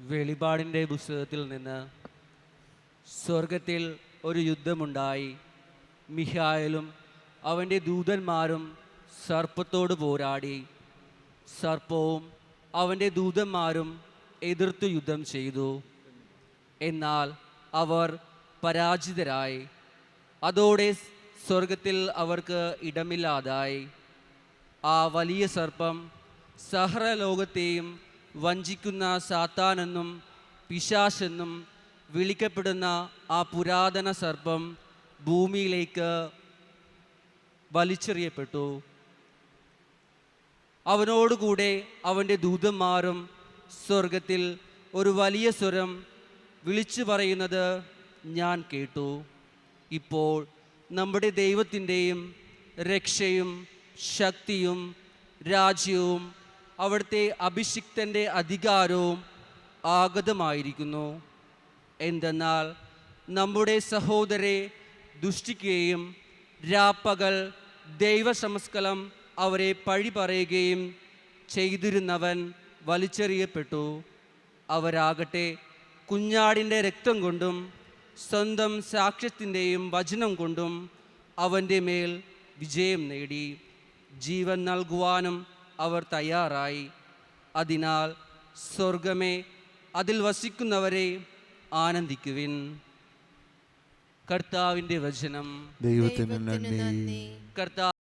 വെളിപാടിൻ്റെ പുസ്തകത്തിൽ നിന്ന് സ്വർഗത്തിൽ ഒരു യുദ്ധമുണ്ടായി. മിഖായേലും അവൻ്റെ ദൂതന്മാരും സർപ്പത്തോട് പോരാടി. സർപ്പവും അവൻ്റെ ദൂതന്മാരും എതിർത്ത് യുദ്ധം ചെയ്തു. എന്നാൽ അവർ പരാജിതരായി. അതോടെ സ്വർഗത്തിൽ അവർക്ക് ഇടമില്ലാതായി. ആ വലിയ സർപ്പം സഹ്രലോകത്തെയും വഞ്ചിക്കുന്ന സാത്താനെന്നും പിശാചെന്നും വിളിക്കപ്പെടുന്ന ആ പുരാതന സർപ്പം ഭൂമിയിലേക്ക് വലിച്ചെറിയപ്പെട്ടു. അവനോടുകൂടെ അവൻ്റെ ദൂതന്മാരും. സ്വർഗത്തിൽ ഒരു വലിയ സ്വരം വിളിച്ചു പറയുന്നത് ഞാൻ കേട്ടു, ഇപ്പോൾ നമ്മുടെ ദൈവത്തിൻ്റെയും രക്ഷയും ശക്തിയും രാജ്യവും അവിടുത്തെ അഭിഷിക്തൻ്റെ അധികാരവും ആഗതമായിരിക്കുന്നു. എന്തെന്നാൽ നമ്മുടെ സഹോദരെ ദുഷ്ടിക്കുകയും രാപ്പകൽ ദൈവസമസ്കലം അവരെ പഴി പറയുകയും ചെയ്തിരുന്നവൻ വലിച്ചെറിയപ്പെട്ടു. അവരാകട്ടെ കുഞ്ഞാടിൻ്റെ രക്തം കൊണ്ടും സ്വന്തം സാക്ഷ്യത്തിൻ്റെയും വചനം കൊണ്ടും അവൻ്റെ മേൽ വിജയം നേടി. ജീവൻ നൽകുവാനും അവർ തയ്യാറായി. അതിനാൽ സ്വർഗമേ, അതിൽ വസിക്കുന്നവരെ ആനന്ദിക്കുവിൻ. കർത്താവിൻ്റെ വചനം. ദൈവത്തിന് നന്ദി. കർത്താവ്